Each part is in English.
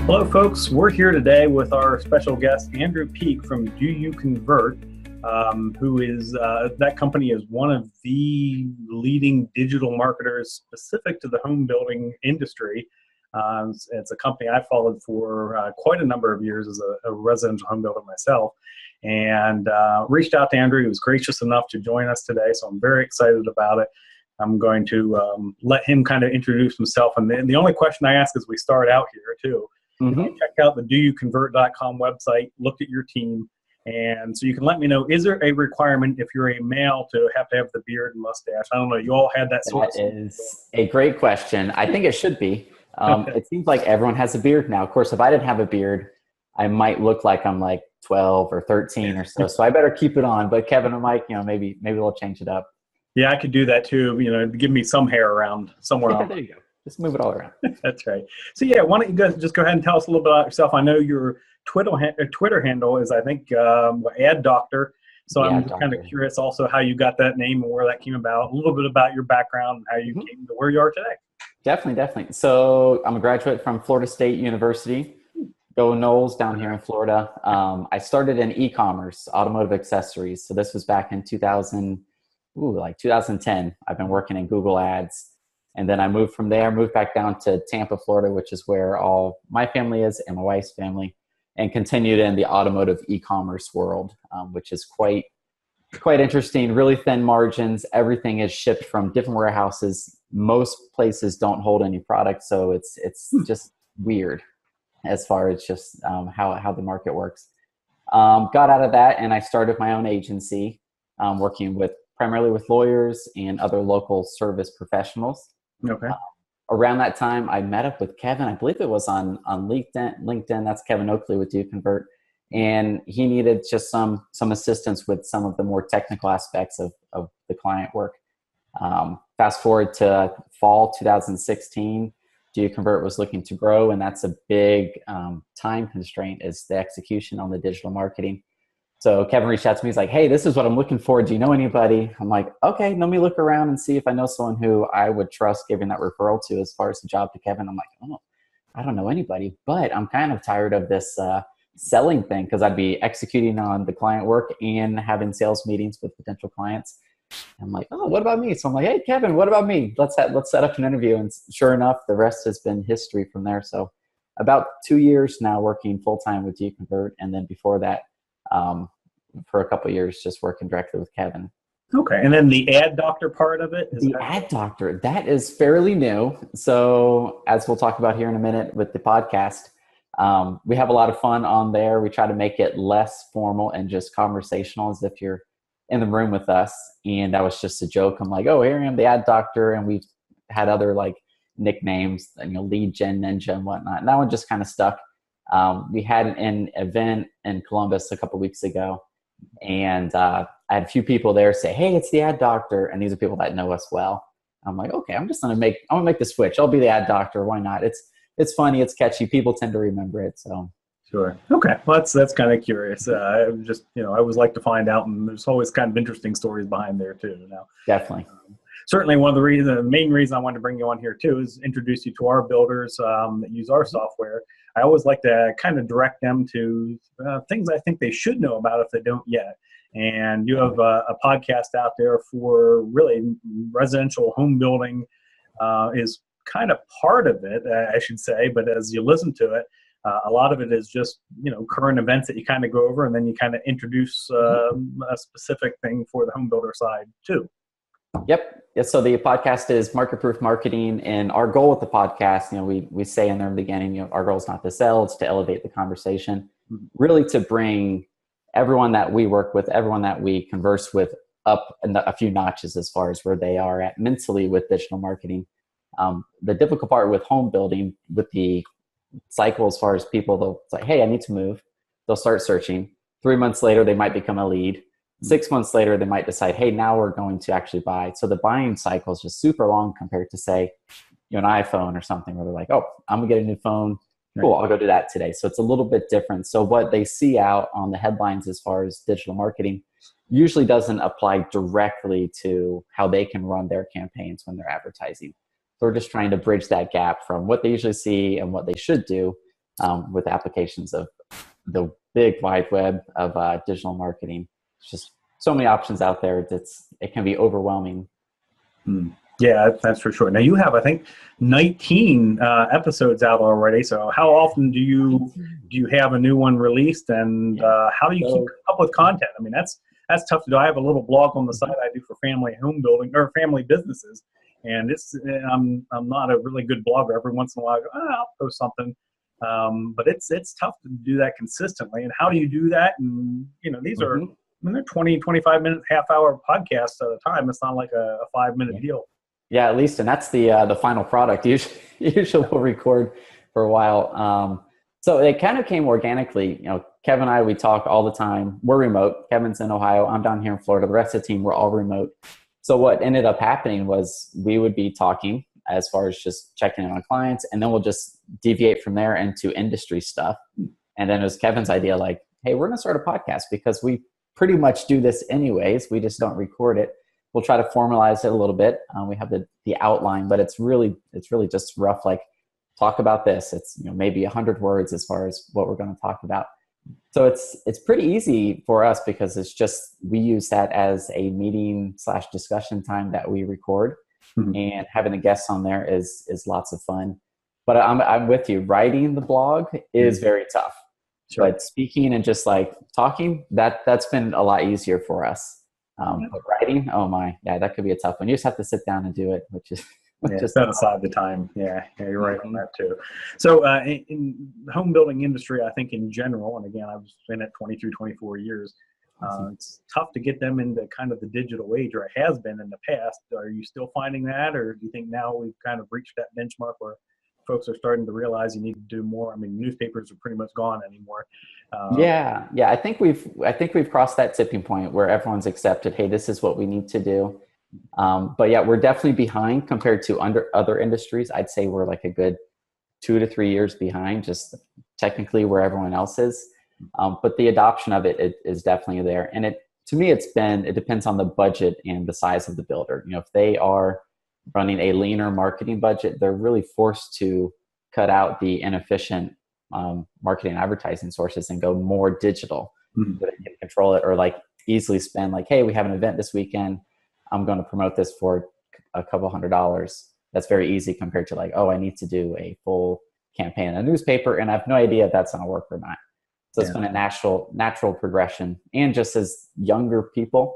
Hello, folks. We're here today with our special guest, Andrew Peak from Do You Convert, who is, that company is one of the leading digital marketers specific to the home building industry. It's a company I followed for quite a number of years as a residential home builder myself, and reached out to Andrew. He was gracious enough to join us today, so I'm very excited about it. I'm going to let him kind of introduce himself. And the only question I ask as we start out here, too, check out the doyouconvert.com website, looked at your team, and so you can let me know, is there a requirement if you're a male to have the beard and mustache? I don't know. You all had that sort of That is a great question. I think it should be. It seems like everyone has a beard now. Of course, if I didn't have a beard, I might look like I'm like 12 or 13 or so. So I better keep it on. But Kevin and Mike, maybe we'll change it up. Yeah, I could do that too. Give me some hair around somewhere. Yeah, there you go. Just move it all around. That's right. So yeah, why don't you guys just go ahead and tell us a little bit about yourself? I know your Twitter handle is, I think, Ad Doctor. So I'm just kind of curious also how you got that name and where that came about. A little bit about your background and how you came to where you are today. Definitely. So I'm a graduate from Florida State University. Go Noles down here in Florida. I started in e-commerce, automotive accessories. So this was back in 2010. I've been working in Google Ads. And then I moved from there, moved back down to Tampa, Florida, which is where all my family is and my wife's family, and continued in the automotive e-commerce world, which is quite interesting, really thin margins. Everything is shipped from different warehouses. Most places don't hold any product, so it's just weird as far as just how the market works. Got out of that, and I started my own agency, working primarily with lawyers and other local service professionals. Okay. Around that time, I met up with Kevin. I believe it was on LinkedIn. That's Kevin Oakley with Do You Convert. And he needed just some assistance with some of the more technical aspects of the client work. Fast forward to fall 2016, Do You Convert was looking to grow, and that's a big time constraint, is the execution on the digital marketing. So Kevin reached out to me. He's like, hey, this is what I'm looking for. Do you know anybody? I'm like, okay, let me look around and see if I know someone who I would trust giving that referral to as far as the job to Kevin. I'm like, oh, I don't know anybody, but I'm kind of tired of this selling thing, because I'd be executing on the client work and having sales meetings with potential clients. I'm like, oh, what about me? So I'm like, hey, Kevin, what about me? Let's set up an interview. And sure enough, the rest has been history from there. So about 2 years now working full-time with Do You Convert. And then before that, for a couple of years, just working directly with Kevin. Okay. And then the Ad Doctor part of it? Ad Doctor, that is fairly new. So as we'll talk about here in a minute with the podcast, we have a lot of fun on there. We try to make it less formal and just conversational, as if you're in the room with us. And that was just a joke. I'm like, oh, here I am, the Ad Doctor. And we've had other like nicknames, Lead Gen Ninja and whatnot. And that one just kind of stuck. We had an event in Columbus a couple weeks ago, and I had a few people there say, hey, it's the Ad Doctor. And these are people that know us well. I'm like, okay, I'm gonna make the switch. I'll be the Ad Doctor. Why not? It's funny. It's catchy. People tend to remember it. So. Sure. Okay. Well, that's kind of curious. I always like to find out, and there's always kind of interesting stories behind there too. Definitely. Certainly the main reason I wanted to bring you on here too is introduce you to our builders that use our software. I always like to kind of direct them to things I think they should know about if they don't yet. And you have a podcast out there for really residential home building is kind of part of it, I should say. But as you listen to it, a lot of it is just, current events that you kind of go over, and then you kind of introduce a specific thing for the home builder side too. Yep. Yeah, so the podcast is Market Proof Marketing, and our goal with the podcast, we say in the beginning, our goal is not to sell, it's to elevate the conversation, really to bring everyone that we work with, everyone that we converse with, up a few notches as far as where they are at mentally with digital marketing. The difficult part with home building, with the cycle, as far as people, they'll say, hey, I need to move. They'll start searching. 3 months later, they might become a lead. 6 months later, they might decide, hey, now we're going to actually buy. So the buying cycle is just super long compared to, say, an iPhone or something, where they're like, oh, I'm going to get a new phone. Cool, I'll go do that today. So it's a little bit different. So what they see out on the headlines as far as digital marketing usually doesn't apply directly to how they can run their campaigns when they're advertising. So we're just trying to bridge that gap from what they usually see and what they should do with applications of the big wide web of digital marketing. It's just so many options out there. It can be overwhelming. Yeah, that's for sure. Now you have, I think, 19 episodes out already. So how often do you have a new one released, and how do you keep up with content? I mean, that's tough to do. I have a little blog on the side I do for family home building or family businesses, and I'm not a really good blogger. Every once in a while, I go, I'll post something, but it's tough to do that consistently. And how do you do that? And these are, I mean, they're 20, 25 minute, half hour podcasts at a time. It's not like a 5-minute deal. Yeah, at least, and that's the final product. Usually we'll record for a while. So it kind of came organically. Kevin and I, we talk all the time. We're remote. Kevin's in Ohio. I'm down here in Florida. The rest of the team, we're all remote. So what ended up happening was we would be talking as far as just checking in on clients, and then we'll just deviate from there into industry stuff. And then it was Kevin's idea, like, hey, we're going to start a podcast because we pretty much do this anyways. We just don't record it. We'll try to formalize it a little bit. We have the outline, but it's really just rough. Like, talk about this. It's maybe 100 words as far as what we're going to talk about. So it's pretty easy for us because it's just we use that as a meeting/discussion time that we record, and having the guests on there is lots of fun. But I'm with you. Writing the blog is very tough. Sure. But speaking and just like talking, that's been a lot easier for us. But writing, oh my, yeah, that could be a tough one. You just have to sit down and do it, which is set aside the time. Yeah, you're right on that too. So in the home building industry, I think in general, and again, I've been at 23, 24 years, it's tough to get them into kind of the digital age, or it has been in the past. Are you still finding that, or do you think now we've kind of reached that benchmark where folks are starting to realize you need to do more? I mean, newspapers are pretty much gone anymore. Yeah. I think we've crossed that tipping point where everyone's accepted, hey, this is what we need to do. But yeah, we're definitely behind compared to other industries. I'd say we're like a good 2 to 3 years behind, just technically where everyone else is. But the adoption of it is definitely there. And to me, it depends on the budget and the size of the builder. If they are running a leaner marketing budget, they're really forced to cut out the inefficient marketing and advertising sources and go more digital so they can control it, or like easily spend like, hey, we have an event this weekend. I'm going to promote this for a couple $100. That's very easy compared to like, oh, I need to do a full campaign in a newspaper, and I have no idea if that's going to work or not. So it's been a natural progression. And just as younger people,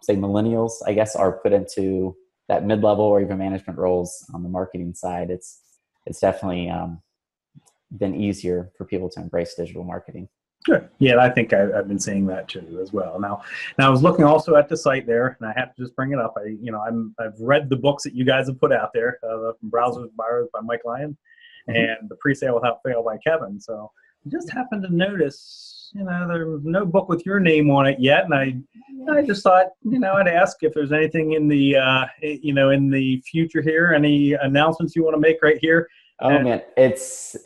say millennials, I guess, are put into that mid-level or even management roles on the marketing side, it's definitely been easier for people to embrace digital marketing. Good. Yeah, I think I've been seeing that too as well. Now I was looking also at the site there, and I have to just bring it up. I've read the books that you guys have put out there, from Browsers Buyers by Mike Lyon, and The Presale Without Fail by Kevin. So I just happened to notice, there's no book with your name on it yet, and I just thought, I'd ask if there's anything in the in the future here, any announcements you want to make right here. Oh man, it's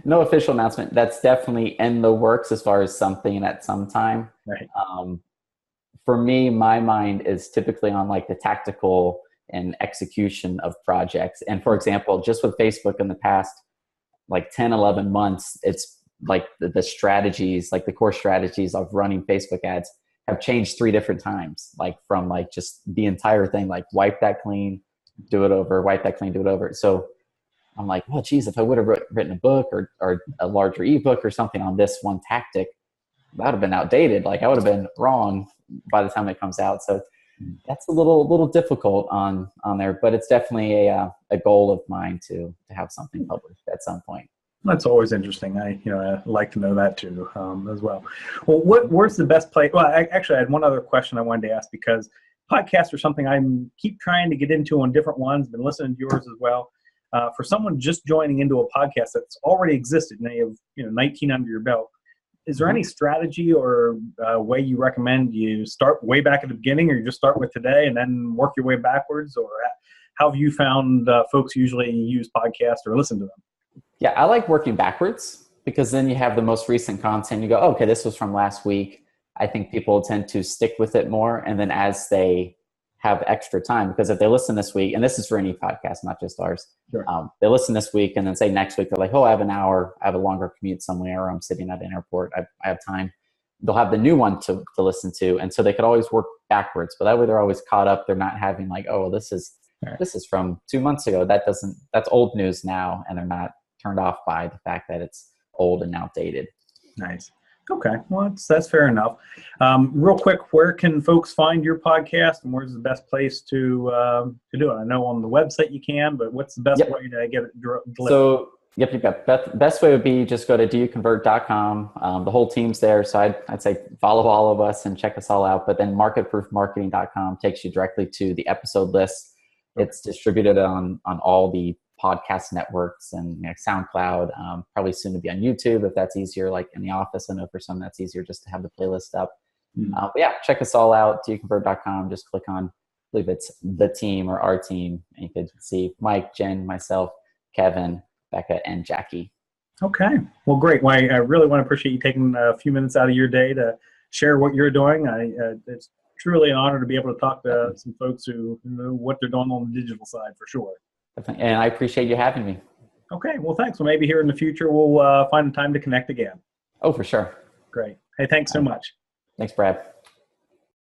no official announcement. That's definitely in the works as far as something at some time. Right. For me, my mind is typically on like the tactical and execution of projects. And for example, just with Facebook in the past, like 10, 11 months, it's like the strategies, like the core strategies of running Facebook ads have changed 3 different times, like from like just the entire thing, like wipe that clean, do it over, wipe that clean, do it over. So I'm like, well, geez, if I would have written a book or a larger ebook or something on this one tactic, that would have been outdated. Like I would have been wrong by the time it comes out. So that's a little difficult on there, but it's definitely a goal of mine to have something published at some point. That's always interesting. I like to know that too, as well. Well, where's the best place? Well, I had one other question I wanted to ask, because podcasts are something I keep trying to get into on different ones. Been listening to yours as well. For someone just joining into a podcast that's already existed, and you have 19 under your belt, is there any strategy or way you recommend you start way back at the beginning, or you just start with today and then work your way backwards? Or how have you found folks usually use podcasts or listen to them? Yeah, I like working backwards, because then you have the most recent content. You go, oh, okay, this was from last week. I think people tend to stick with it more. And then as they have extra time, because if they listen this week, and this is for any podcast, not just ours, Sure. They listen this week and then say next week, they're like, oh, I have an hour, I have a longer commute somewhere, or I'm sitting at an airport, I have time. They'll have the new one to listen to. And so they could always work backwards, but that way they're always caught up. They're not having like, oh, this is from 2 months ago. That's old news now. And they're not turned off by the fact that it's old and outdated. Nice. Okay. Well, that's fair enough. Real quick, where can folks find your podcast, and where's the best place to do it? I know on the website you can, but what's the best way to get it delivered? So, you've got best way would be just go to doyouconvert.com. The whole team's there. So I'd say follow all of us and check us all out. But then marketproofmarketing.com takes you directly to the episode list. Okay. It's distributed on all the podcast networks and SoundCloud, probably soon to be on YouTube if that's easier, like in the office. I know for some that's easier just to have the playlist up. But yeah, check us all out, doyouconvert.com. Just click on, I believe it's the team or our team, and you can see Mike, Jen, myself, Kevin, Becca, and Jackie. Okay. Well, great. Well, I really want to appreciate you taking a few minutes out of your day to share what you're doing. It's truly an honor to be able to talk to some folks who know what they're doing on the digital side, for sure. And I appreciate you having me. Okay. Well, thanks. Well, maybe here in the future, we'll find a time to connect again. Oh, for sure. Great. Hey, thanks so much. Thanks, Brad.